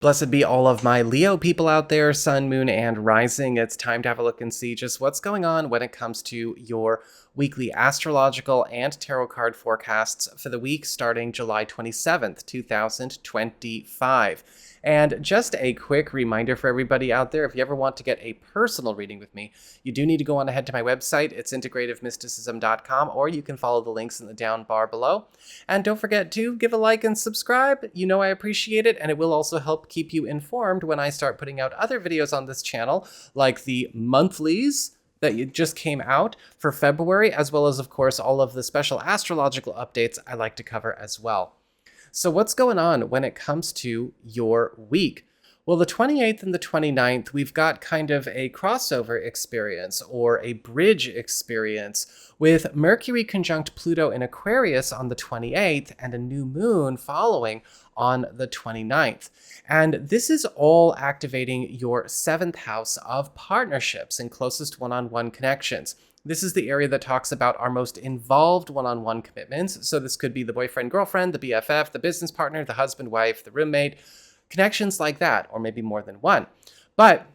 Blessed be all of my Leo people out there, Sun, Moon, and Rising. It's time to have a look and see just what's going on when it comes to your weekly astrological and tarot card forecasts for the week starting July 27th, 2025. And just a quick reminder for everybody out there, if you ever want to get a personal reading with me, you do need to go on ahead to my website. It's integrativemysticism.com, or you can follow the links in the down bar below. And don't forget to give a like and subscribe. You know I appreciate it, and it will also help keep you informed when I start putting out other videos on this channel, like the monthlies that just came out for February, as well as, of course, all of the special astrological updates I like to cover as well. So what's going on when it comes to your week? Well, the 28th and the 29th, we've got kind of a crossover experience or a bridge experience with Mercury conjunct Pluto in Aquarius on the 28th and a new moon following on the 29th. And this is all activating your 7th house of partnerships and closest one-on-one connections. This is the area that talks about our most involved one-on-one commitments. So this could be the boyfriend, girlfriend, the BFF, the business partner, the husband, wife, the roommate, connections like that, or maybe more than one. But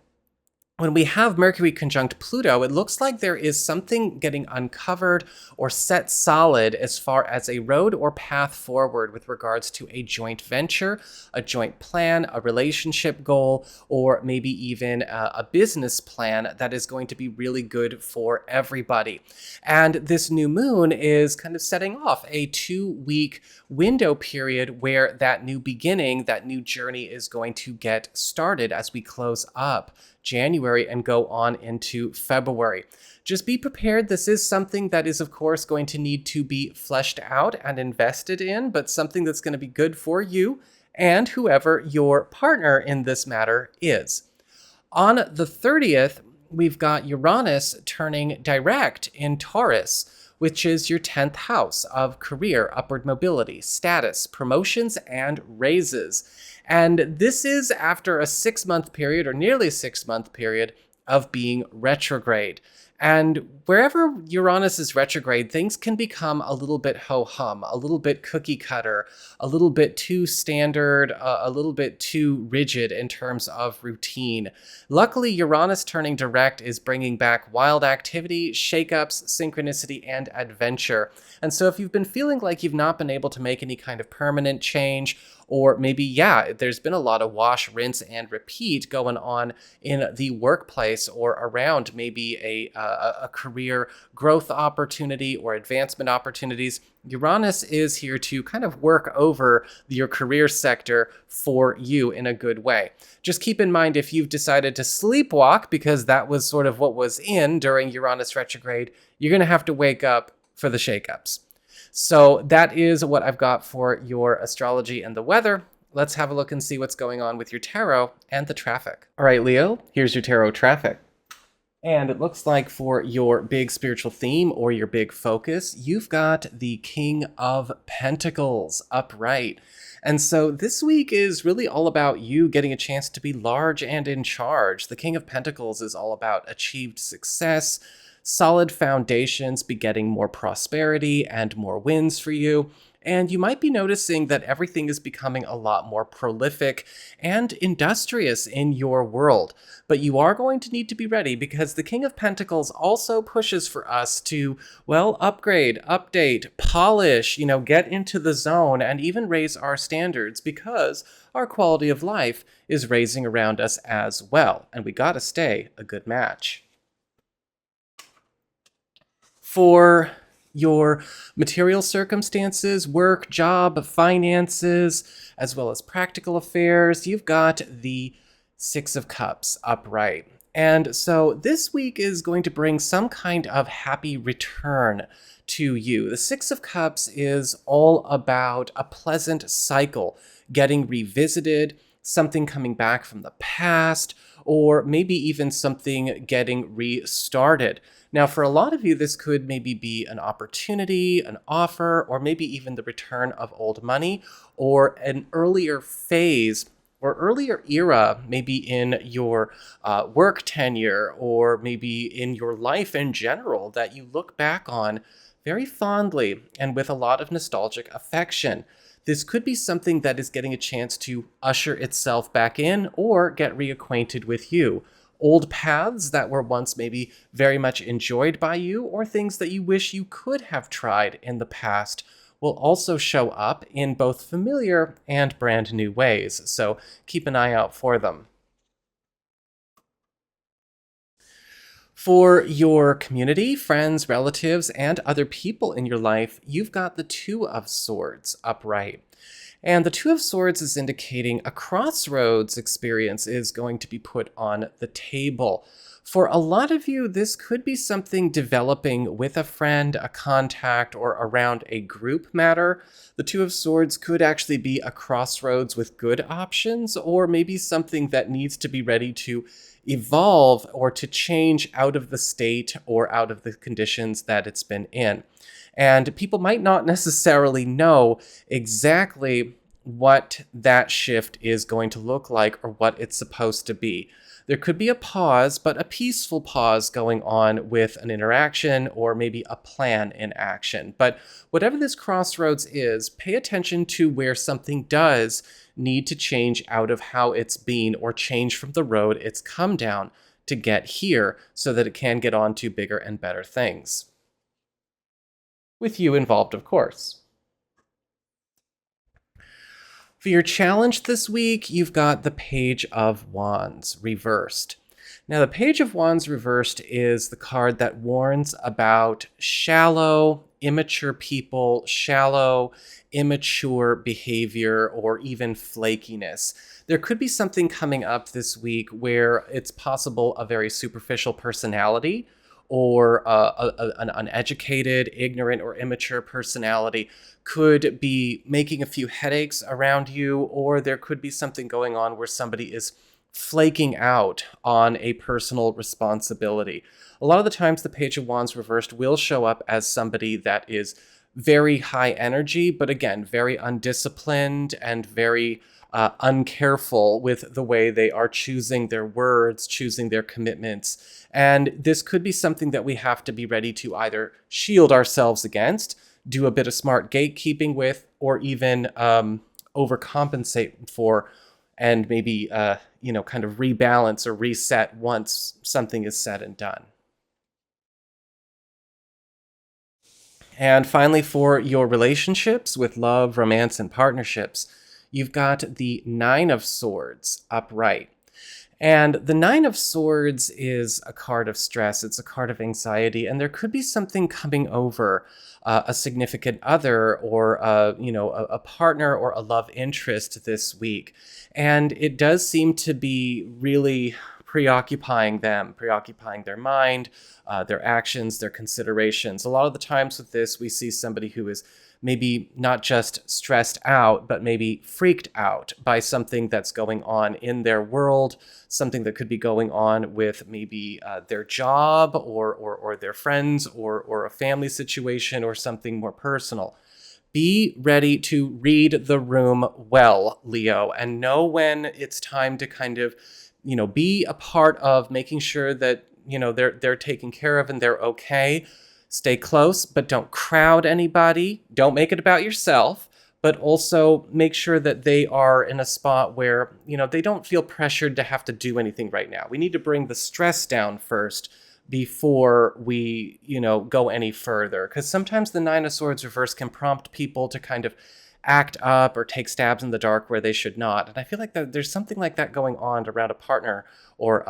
when we have Mercury conjunct Pluto, it looks like there is something getting uncovered or set solid as far as a road or path forward with regards to a joint venture, a joint plan, a relationship goal, or maybe even a business plan that is going to be really good for everybody. And this new moon is kind of setting off a 2-week window period where that new beginning, that new journey is going to get started as we close up January and go on into February. Just be prepared. This is something that is, of course, going to need to be fleshed out and invested in, but something that's going to be good for you and whoever your partner in this matter is. On the 30th, we've got Uranus turning direct in Taurus, which is your 10th house of career, upward mobility, status, promotions, and raises. And this is after a 6-month period, or nearly 6-month period, of being retrograde. And wherever Uranus is retrograde, things can become a little bit ho-hum, a little bit cookie cutter, a little bit too standard, a little bit too rigid in terms of routine. Luckily, Uranus turning direct is bringing back wild activity, shakeups, synchronicity, and adventure. And so if you've been feeling like you've not been able to make any kind of permanent change, or maybe, there's been a lot of wash, rinse, and repeat going on in the workplace or around maybe a career growth opportunity or advancement opportunities, Uranus is here to kind of work over your career sector for you in a good way. Just keep in mind, if you've decided to sleepwalk, because that was sort of what was in during Uranus retrograde, you're going to have to wake up for the shakeups. So that is what I've got for your astrology and the weather. Let's have a look and see what's going on with your tarot and the traffic. All right, Leo, here's your tarot traffic. And it looks like for your big spiritual theme or your big focus, you've got the King of Pentacles upright. And so this week is really all about you getting a chance to be large and in charge. The King of Pentacles is all about achieved success, solid foundations begetting more prosperity and more wins for you. And you might be noticing that everything is becoming a lot more prolific and industrious in your world. But you are going to need to be ready, because the King of Pentacles also pushes for us to, upgrade, update, polish, get into the zone and even raise our standards, because our quality of life is raising around us as well. And we gotta stay a good match. For your material circumstances, work, job, finances, as well as practical affairs, you've got the 6 of Cups upright. And so this week is going to bring some kind of happy return to you. The 6 of Cups is all about a pleasant cycle getting revisited, something coming back from the past, or maybe even something getting restarted. Now, for a lot of you, this could maybe be an opportunity, an offer, or maybe even the return of old money, or an earlier phase or earlier era, maybe in your work tenure, or maybe in your life in general, that you look back on very fondly and with a lot of nostalgic affection. this could be something that is getting a chance to usher itself back in or get reacquainted with you. Old paths that were once maybe very much enjoyed by you, or things that you wish you could have tried in the past, will also show up in both familiar and brand new ways. So keep an eye out for them. For your community, friends, relatives, and other people in your life, you've got the Two of Swords upright. And the Two of Swords is indicating a crossroads experience is going to be put on the table. For a lot of you, this could be something developing with a friend, a contact, or around a group matter. The Two of Swords could actually be a crossroads with good options, or maybe something that needs to be ready to evolve or to change out of the state or out of the conditions that it's been in. And people might not necessarily know exactly what that shift is going to look like or what it's supposed to be. There could be a pause, but a peaceful pause going on with an interaction or maybe a plan in action. But whatever this crossroads is, pay attention to where something does need to change out of how it's been or change from the road it's come down to get here so that it can get on to bigger and better things. With you involved, of course. For your challenge this week, you've got the Page of Wands reversed. Now, the Page of Wands reversed is the card that warns about shallow, immature people, shallow, immature behavior, or even flakiness. There could be something coming up this week where it's possible a very superficial personality or an uneducated, ignorant, or immature personality could be making a few headaches around you, or there could be something going on where somebody is flaking out on a personal responsibility. A lot of the times the Page of Wands reversed will show up as somebody that is very high energy, but again, very undisciplined and very uncareful with the way they are choosing their words, choosing their commitments. And this could be something that we have to be ready to either shield ourselves against, do a bit of smart gatekeeping with, or even overcompensate for, and maybe, kind of rebalance or reset once something is said and done. And finally, for your relationships with love, romance, and partnerships, you've got the Nine of Swords upright. And the Nine of Swords is a card of stress. It's a card of anxiety, and there could be something coming over a significant other or a partner or a love interest this week. And it does seem to be really preoccupying them, preoccupying their mind, their actions, their considerations. A lot of the times with this, we see somebody who is maybe not just stressed out, but maybe freaked out by something that's going on in their world, something that could be going on with maybe their job or their friends or a family situation or something more personal. Be ready to read the room well, Leo, and know when it's time to kind of, be a part of making sure that, they're taken care of and they're okay. Stay close, but don't crowd anybody. Don't make it about yourself, but also make sure that they are in a spot where, they don't feel pressured to have to do anything right now. We need to bring the stress down first before we, go any further. Because sometimes the Nine of Swords reverse can prompt people to kind of act up or take stabs in the dark where they should not. And I feel like there's something like that going on around a partner or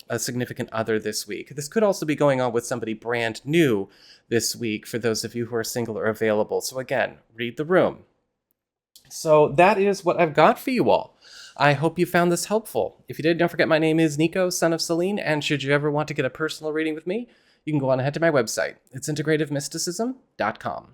a significant other this week. This could also be going on with somebody brand new this week for those of you who are single or available. So again, read the room. So that is what I've got for you all. I hope you found this helpful. If you did, don't forget my name is Nico, Son of Selene, and should you ever want to get a personal reading with me, you can go on ahead to my website. It's integrativemysticism.com.